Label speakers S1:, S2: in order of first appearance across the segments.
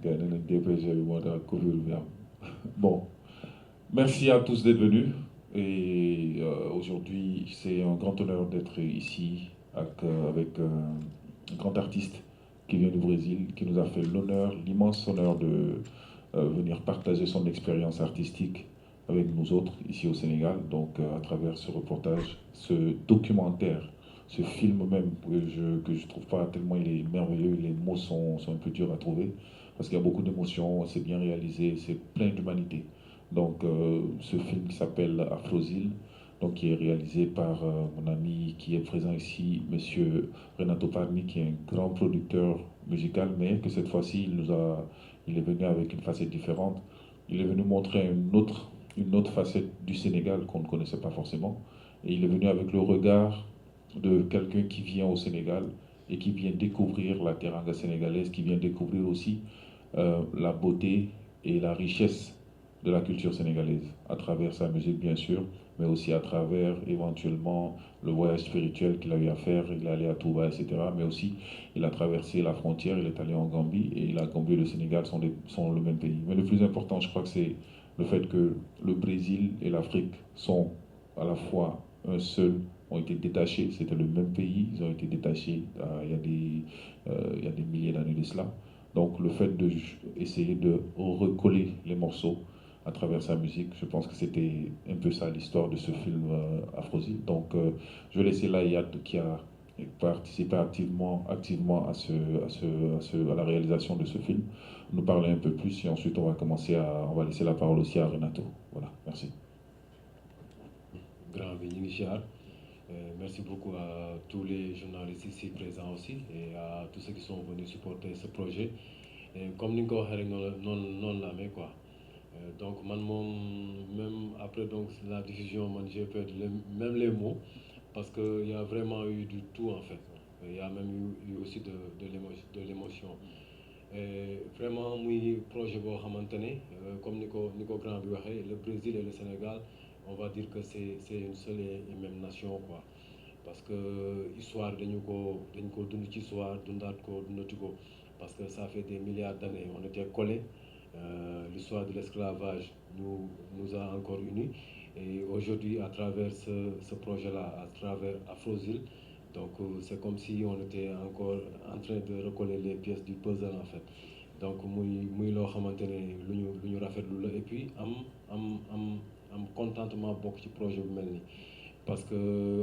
S1: gars yi nañ DPG bi moo tax couvure bi am bon. Merci à tous d'être venus. Et aujourd'hui, c'est un grand honneur d'être ici avec un grand artiste qui vient du Brésil, qui nous a fait l'honneur, l'immense honneur de venir partager son expérience artistique avec nous autres ici au Sénégal. Donc, à travers ce reportage, ce documentaire, ce film même que je trouve pas tellement il est merveilleux, les mots sont un peu durs à trouver parce qu'il y a beaucoup d'émotions, c'est bien réalisé, c'est plein d'humanité. Donc, ce film qui s'appelle Afrosil, donc qui est réalisé par mon ami qui est présent ici, Monsieur Renato Parmi, qui est un grand producteur musical, mais que cette fois-ci, il est venu avec une facette différente. Il est venu montrer une autre facette du Sénégal qu'on ne connaissait pas forcément. Et il est venu avec le regard de quelqu'un qui vient au Sénégal et qui vient découvrir la teranga sénégalaise, qui vient découvrir aussi la beauté et la richesse de la culture sénégalaise, à travers sa musique bien sûr, mais aussi à travers éventuellement le voyage spirituel qu'il a eu à faire. Il est allé à Touba, etc. Mais aussi, il a traversé la frontière, il est allé en Gambie, et la Gambie et le Sénégal sont le même pays. Mais le plus important, je crois que c'est le fait que le Brésil et l'Afrique sont à la fois un seul, ont été détachés, c'était le même pays, ils ont été détachés il y a des milliers d'années de cela. Donc le fait d'essayer de recoller les morceaux à travers sa musique, je pense que c'était un peu ça l'histoire de ce film Afrosi. Donc je vais laisser Layat qui a participé activement à la réalisation de ce film, nous parler un peu plus et ensuite on va laisser la parole aussi à Renato. Voilà, merci.
S2: Grand Vinicius. Merci beaucoup à tous les journalistes ici présents aussi et à tous ceux qui sont venus supporter ce projet. Et comme nous non la mais quoi. Donc man même après donc la diffusion, j'ai perdu même les mots parce qu'il y a vraiment eu du tout en fait. Il y a même eu aussi de l'émotion. Et vraiment muy projet boo xamante ne comme ni ko grand bi waxee le Brésil et le Sénégal on va dire que c'est une seule et même nation quoi parce que histoire dañu ko dund ci histoire dundaat ko dundati ko parce que ça fait des milliards d'années on était collés. L'histoire de l'esclavage nous a encore unis et aujourd'hui à travers ce projet-là, à travers Afrosil, donc c'est comme si on était encore en train de recoller les pièces du puzzle en fait. Donc muy loo xamante ne lu ñu rafetlu la et puis am contentement bokk ci projet bu mel nii parce que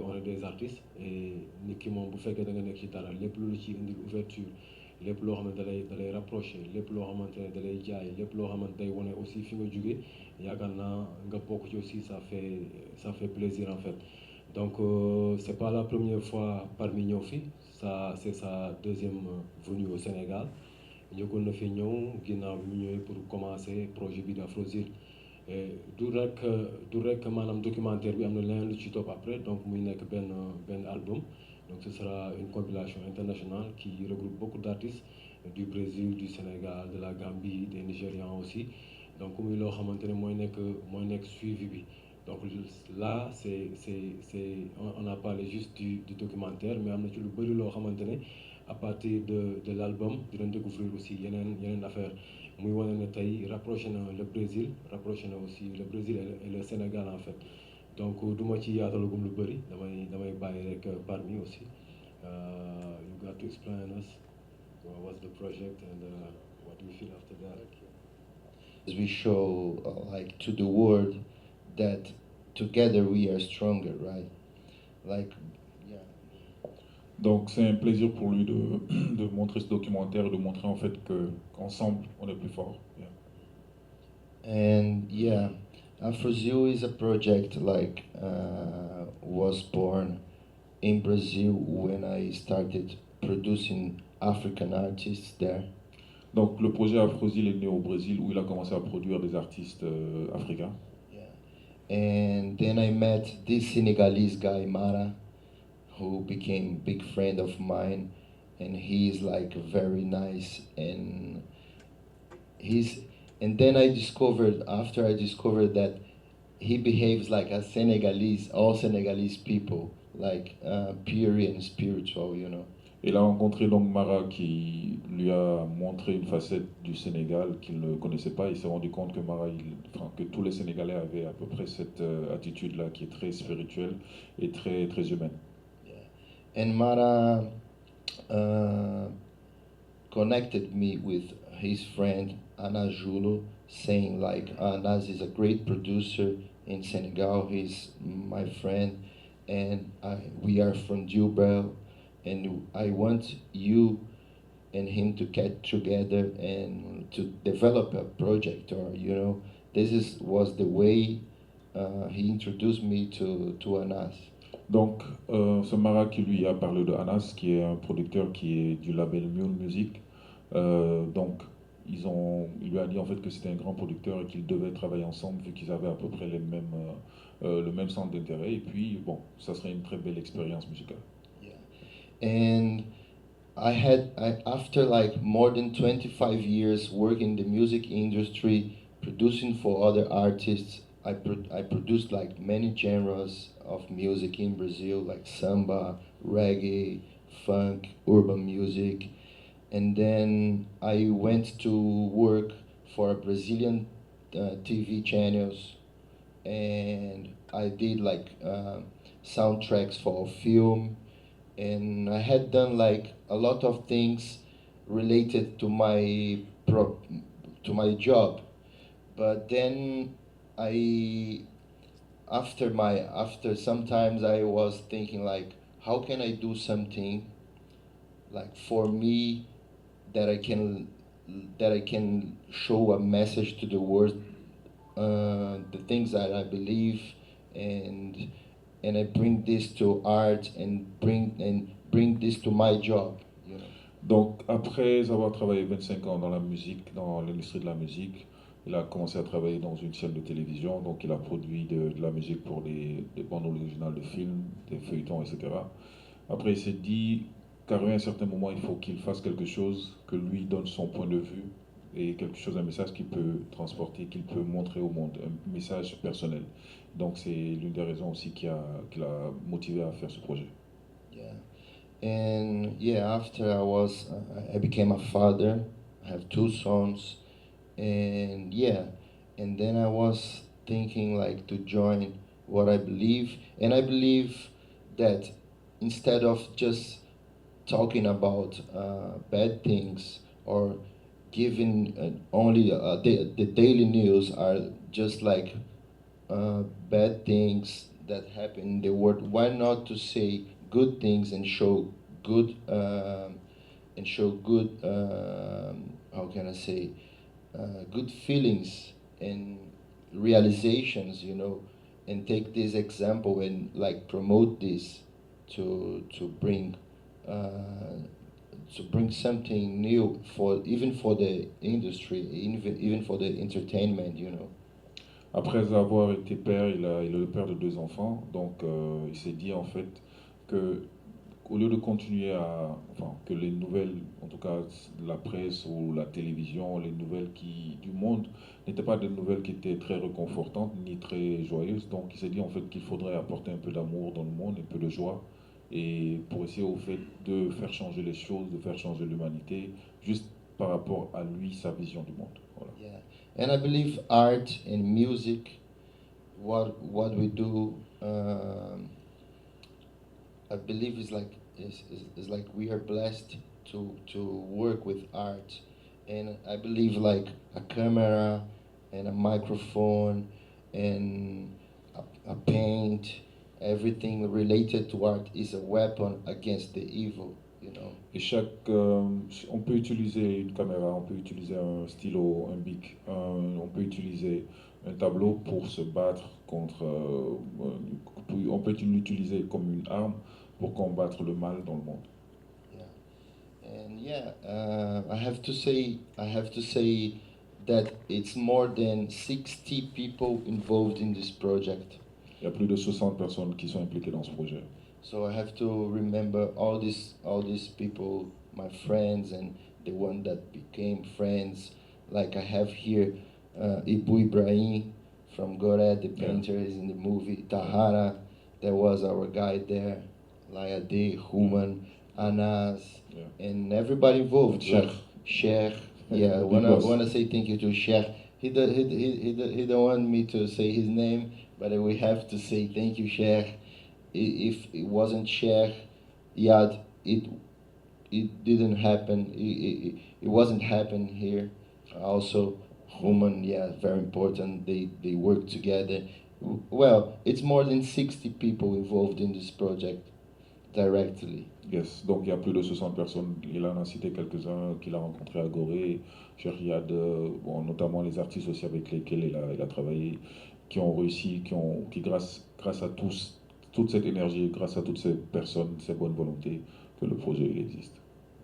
S2: on est des artistes et nit ki moom bu fekkee da nga nekk ci dara lépp lu ci indi ouverture lépp loo xamante da lay rapproché lépp loo xamante ne da lay jaay lépp loo xamante day wane aussi fi nga jóge yaakaar naa nga bokk ci aussi ça fait plaisir en fait. Donc c'est pas la première fois parmi ñëw fi ça c'est sa deuxième venue au Sénégal njëkkoon na fi ñëw ginnaaw bi mu ñëwee pour commencer projet bi d'Afrosil. Du rek maanaam documentaire bi am na leneen lu ci topp après donc muy nekk benn album donc ce sera une compilation internationale qui regroupe beaucoup d'artistes du Brésil du Sénégal de la Gambie des Nigérians aussi donc muy loo xamante ne mooy nekk suivi bi donc là on a parlé juste du documentaire mais am na ci lu bëri loo xamante ne à partir de l'album dinañ découvrir aussi yeneen affaire muy wane ne tey rapproché na le Brésil rapproché na aussi le Brésil et le Sénégal en fait donc du ma ci yaatalagum lu bëri damay bàyyi rek parmi aussi you got to explain us what's the project and what do you feel after that.
S3: As we show like to the world that together we are stronger, right? Like, yeah.
S1: Donc c'est un plaisir pour lui de montrer ce documentaire, de montrer en fait qu'ensemble on est plus fort. Yeah.
S3: And yeah, Afrozil is a project like was born in Brazil when I started producing African artists there.
S1: Donc le projet Afrosil est né au Brésil où il a commencé à produire des artistes africains.
S3: Yeah. And then I met this Senegalese guy Mara, who became a big friend of mine, and he's like very nice and then after I discovered that he behaves like a Senegalese, all Senegalese people, like pure and spiritual, you know.
S1: Il a rencontré donc Mara qui lui a montré une facette du Sénégal qu'il ne connaissait pas. Il s'est rendu compte que que tous les Sénégalais avaient à peu près cette attitude-là qui est très spirituelle et très, très humaine.
S3: Yeah. And Mara connected me with his friend Anas Julo, saying like Anas is a great producer in Senegal. He's my friend, and we are from Jubel, and I want you and him to get together and to develop a project, or was the way he introduced me to Anas.
S1: Donc, ce Mara qui lui a parlé de Anas, qui est un producteur qui est du label Mule Music. Donc, il lui a dit en fait que c'était un grand producteur et qu'ils devaient travailler ensemble vu qu'ils avaient à peu près le même centre d'intérêt. Et puis, bon, ça serait une très belle expérience musicale.
S3: Yeah. And after like more than 25 years working in the music industry, producing for other artists, I produced like many genres of music in Brazil, like samba, reggae, funk, urban music. And then I went to work for Brazilian TV channels, and I did like soundtracks for a film, and I had done like a lot of things related to to my job. But then I after sometimes I was thinking like, how can I do something like for me that I can show a message to the world, the things that I believe, and I bring this to art and bring this to my job, you know.
S1: Donc, après avoir travaillé 25 ans dans la musique, dans l'industrie de la musique, il a commencé à travailler dans une chaîne de télévision. Donc, il a produit de la musique pour des bandes originales de films, des feuilletons, etc. Après, il s'est dit qu'à un certain moment, il faut qu'il fasse quelque chose, que lui donne son point de vue et quelque chose, un message qu'il peut transporter, qu'il peut montrer au monde, un message personnel. Donc, c'est l'une des raisons aussi qui l'a motivé à faire ce projet.
S3: Yeah. And yeah, after I became a father. I have two sons, and yeah, and then I was thinking like to join what I believe, and I believe that instead of just talking about bad things or giving only the daily news are just like bad things that happen in the world. Why not to say good things and show good how can I say good feelings and realizations, and take this example and like promote this to bring something new for the industry, even for the entertainment.
S1: Après avoir été père, il est le père de deux enfants, donc il s'est dit en fait que au lieu de continuer enfin, que les nouvelles, en tout cas la presse ou la télévision, les nouvelles du monde n'étaient pas des nouvelles qui étaient très réconfortantes ni très joyeuses, donc il s'est dit en fait qu'il faudrait apporter un peu d'amour dans le monde, un peu de joie, et pour essayer au fait de faire changer les choses, de faire changer l'humanité, juste par rapport à lui, sa vision du monde. Voilà.
S3: Yeah, and I believe art and music, what we do, I believe is like we are blessed to work with art, and I believe like a camera and a microphone and a paint, everything related to art is a weapon against the evil.
S1: Et on peut utiliser une caméra, on peut utiliser un stylo, un bic, on peut utiliser un tableau pour se battre contre. On peut l'utiliser comme une arme pour combattre le mal dans le monde.
S3: Yeah, and yeah, I have to say that it's more than 60 people involved in this project.
S1: Il y a plus de 60 personnes qui sont impliquées dans ce projet.
S3: So I have to remember all these people, my friends, and the one that became friends. Like I have here, Ibu Ibrahim from Goret, the painter, is in the movie. Tahara, there was our guy there. Layade, Human, Anas,
S1: Yeah.
S3: and everybody involved.
S1: Sheikh.
S3: Sheikh. Yeah,
S1: Big boss.
S3: wanna say thank you to Sheikh. He don't want me to say his name, but we have to say thank you, Sheikh. If it wasn't Sheikh, yeah, it didn't happen. It wasn't happen here. Also, women, yeah, very important. They work together. Well, it's more than 60 people involved in this project directly.
S1: Yes, donc il y a plus de 60 personnes. Il en a cité quelques-uns qu'il a rencontrés à Gorée, chez Riyad, bon, notamment les artistes aussi avec lesquels il a travaillé, qui ont réussi, qui grâce à tous, toute cette énergie, grâce à toutes ces personnes, ces bonnes volontés, que le projet il existe.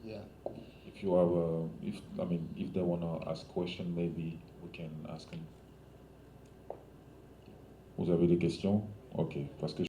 S3: Yeah.
S1: If you have, if they wanna ask question, maybe we can ask them. Vous avez des questions? Ok, parce que